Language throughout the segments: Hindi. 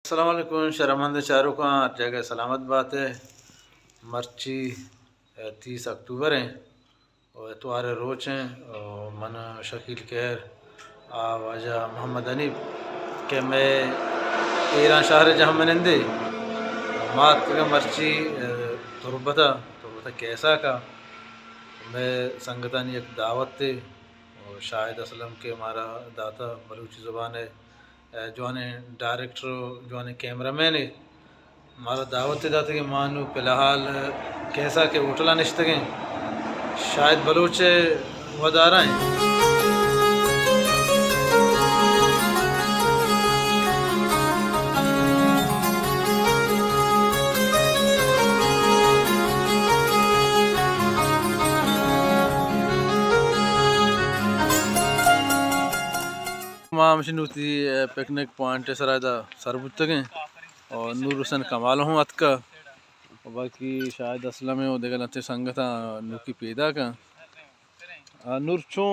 अस्सलाम वालेकुम शर्मंद चारों का जगह सलामत बात है। मर्ची 30 अक्टूबर हैं और एतवार रोच हैं और मन शकील कहर वजह मोहम्मद अनीब के मैं ईरान शहर जहाँ मनंदे मात का मर्ची तुरबता कैसा का मैं संगतानी एक दावत थे और शाहिद असलम के हमारा दाता बलूची ज़ुबान है जो डायरेक्टर जो कैमरामैन है हमारा दावत दाते के मानू फिलहाल कैसा के होटला निश्तगें शायद बलूच वदारा हैं। मामशनूती पिकनिक पॉइंट सरायदा सरबुतगें और नूर हुसैन कमाल हूँ अत का और बाकी शायद असलम है वो देखा नते संगता नूकी पैदा का नूर चों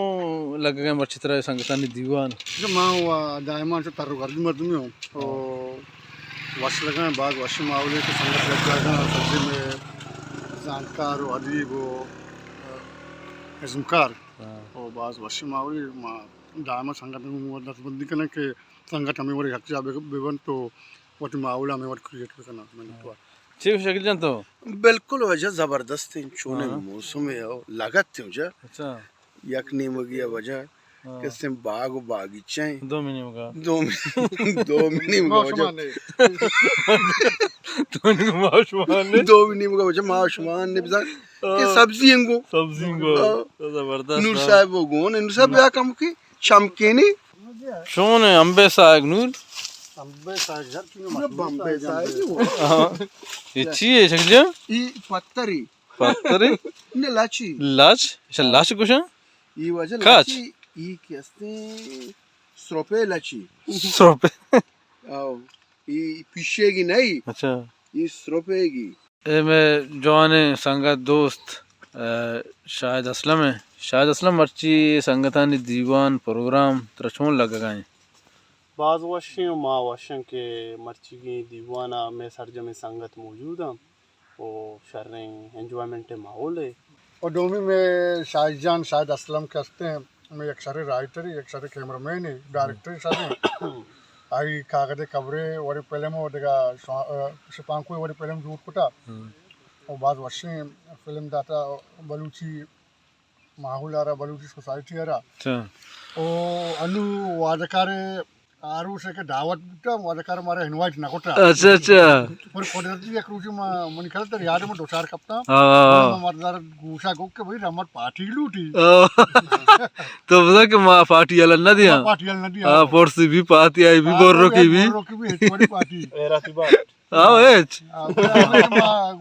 लग गए मर्ची तरह संगता ने दीवान माँ हुआ दायमान से तारु कर दूँ मर्द में हो तो वश लगा बाग वश मावले के संगत लग जाएगा सब्जी में जानकार और अदीब हो इस्मकार और बाज वश मावले माँ दायमा संगत में वो नसबंदी करना के संगत हमें वो रख जाए बेबन तो वो तो मावला में वो क्रिएट करना मैंने तो ठीक शकील जान तो बिल्कुल वजह ज़बरदस्त थी चुने मौसम है लागत थी मुझे अच्छा यकनी मगिया वजह किसने बाग बागीचे 2 मिनट का 2 मिनट 2 मिनट का वजह 2 मिनट का वजह माशमान ने बिजा के सब्जी को जबरदस्त नूर साहब वो गोन नूर साहब या कम की चमकेनी शोन अंबे साग नूर अंबे साग यार क्यों बम्बे साहब ये चीज़ है शकील जान ई पत्तरी ने लाची लाच अच्छा लाच कुछ है ई वजह काच? लाची ई कैसे स्रोपे लाची ₹100 आओ ई पिशेगी नहीं अच्छा ये स्रोपेगी ए मैं जवान संगत दोस्त शायद असलम है शायद असलम मर्ची संगतानी दीवान प्रोग्राम तरचों लग गए बाज़ वशन माँ वशन के मर्ची की दीवाना में सरजम संगत मौजूद हैं और शर एंजॉयमेंट माहौल है और डोमी में शाहजहान शायद असलम के हस्ते हैं मैं एक सारे राइटर एक सारे कैमरामैन है डायरेक्टर सारे आई कागज़े कवरे और पहले में वो देखा शिपांको और पहले में झूठ कुटा और बाद वर्षे फिल्म दाता बलूची माहौल आ रहा बलूची सोसाइटी आ रहा अच्छा ओ अनु वादकारे आरू से के दावत बुटा वादकार मारे इनवाइट ना कोटा अच्छा और कोडरती एक रूजी मन खेल तर याद में 2-4 कप्ता हाँ मरदार गुसा गो के भाई रमत पार्टी लूटी तो बता के माँ पार्टी वाला ना दिया पार्टी न दिया हाँ फोर्सी भी पार्टी आई भी बोर्रो की भी बड़ी पार्टी हाँ एच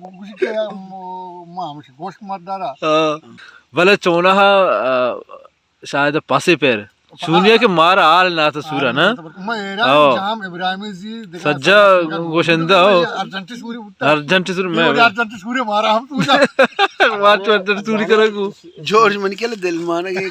गुसी के मां हमसे गोश्त मरदारा भले चोना शायद पासे पैर शून्य के मारा आल ना तो सूरा ना मैं एरा जाम इब्राहिमी जी सज्जा गोशंदा हो अर्जेंटी सूरी अर्जेंटी सूरी मैं अर्जेंटी सूरी मारा हम तू जा मार्च अर्जेंटी सूरी करेगू जॉर्ज मन के दिल माना के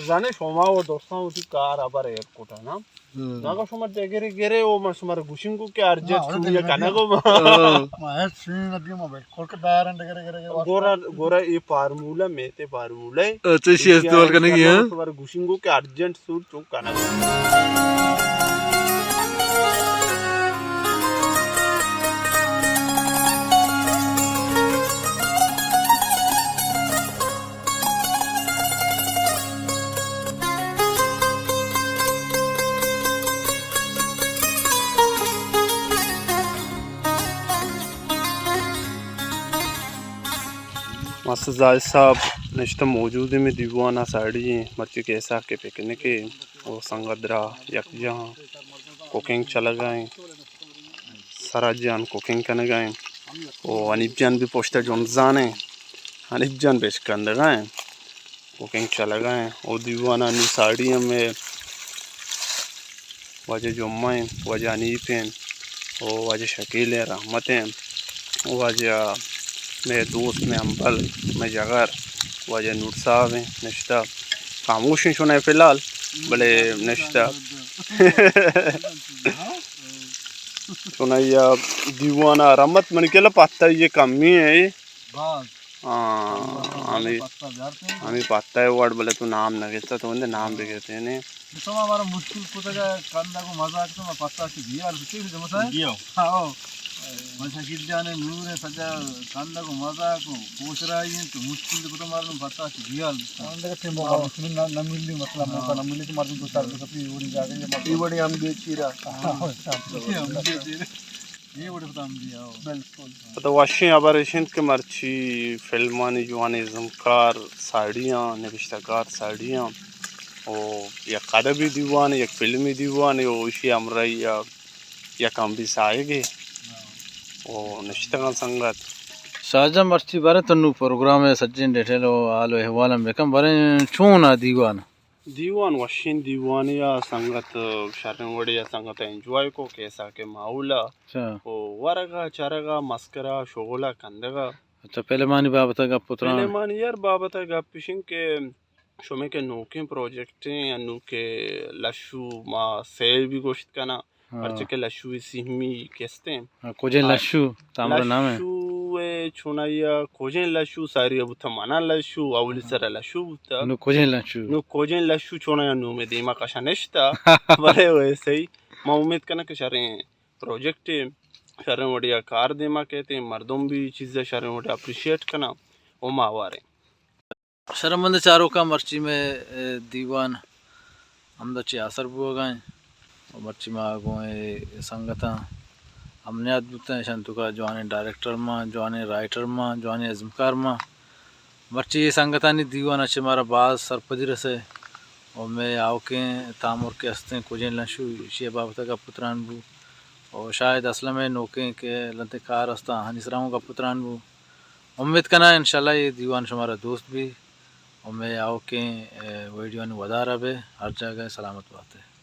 जाने शोमा वो दोस्तों उसी कार आबार एयरपोर्ट है ना नागा शोमा देगेरे गेरे वो मसमर गुशिंगो के अर्जेंट सूर्य कनगो मैं सीन नदी में बैठ कोलकाता यार डगरे गरे गोरा गोरा ये फार्मूला में ते फार्मूला अच्छा शेष तो करने की है मसमर गुशिंगो के अर्जेंट सूर चुक कनगो मास्टर जायद साहब नश्ता मौजूद में दीवाना साड़ी मर्ची के ऐसा के पिकनिक और संगदरा यकजहाँ कुकिंग चला गए सारा जान कुकिंग करने गए और अनिब जान भी पोस्टर जोन जाने अनिब जान बेच कर गए कुकिंग चला गए और दीवाना नी साड़ी में वजह जुम्मा वजह अनीब हैं और वजह शकील रहमत हैं वजह मेरे दोस्त में अम्बल में जगर वजह नूर साहब हैं नश्ता खामोश हैं फ़िलहाल भले नश्ता चुनाइया दीवाना रमत मन केला पत्ता ये कमी है बस हमें पत्ता है वर्ड बोले तो नाम ना कहता तो उन्हें नाम भी कहते हैं ने तो हमारा मुश्किल को तो कंदा को मजा आता है पत्ता से दिया और किसी भी जमा है हां मजा गिर जाने नूर है सजा कंदा को मजा को पूछ रहा है तो मुश्किल को तो मारने पत्ता से दिया कंदा के मौका मुश्किल ना मिलनी मतलब मौका ना मिले तो मार दो चार तो अपनी उड़ी जाके ये बड़ी हम बेचीरा ये बड़े बता हम दिया बिल्कुल तो वाशी आबरेशन के मर्ची फिल्मानी जवानी जमकार साड़ियाँ नविश्तकार साड़ियाँ और या कदबी दीवान या फिल्मी दीवान या उशी अमराई या कम भी साएगे और निश्चितकाल संगत शाहजहां मर्ची बारे तन्नू प्रोग्राम है सज्जन डेठेलो आलो हवाला में कम बारे चूना दीवान दीवान वशीन दीवान या संगत शरणवड़ी या संगत एंजॉय को कैसा के माउला अच्छा ओ वरगा चरगा मस्करा शोगला कंदगा अच्छा पहले मानी बाबता का पुत्रा पहले मान यार बाबता गपिशिंग के शोमे के नोके प्रोजेक्ट हैं या नोके लशु मा सेल भी गोश्त करना अर्चे के लशु सिहमी केस्ते हैं कोजे लशु तामरा नाम है लशु ए छुनाया कोजे लशु सारी अब थमाना लशु अवली सर लशु बुता नु कोजे लशु नु कोजे लशु छोना नु में दीमा कशा नश्ता बड़े वैसे ही मैं उम्मीद करना कि शरे प्रोजेक्ट शरण वड़िया कार दीमा कहते हैं मर्दों भी चीज़ें शरण वड़िया अप्रिशिएट करना वो मावारे शर्मंद चारों का मर्ची में दीवान हम दच्चे असर बुआ गए और मर्ची में आगो संगता हमने अद्भुत शंतु का जवाने डायरेक्टर में जवाने राइटर में जवाने अजमकार में मर्ची ये संगता नहीं दीवान अच्छे हमारा बाज सरपदिर से और मैं आओ के तामुर के हंसते कुजें लशु शे बाबता का पुत्रानबू और शायद असल में नोके के लंते कार हंसता हनीसराओं का पुत्रानबू उम्मीद करना इंशाल्लाह ये दीवान हमारा दोस्त भी और मैं आओ के वीडियो ने वधा रहे हर जगह सलामत बात है।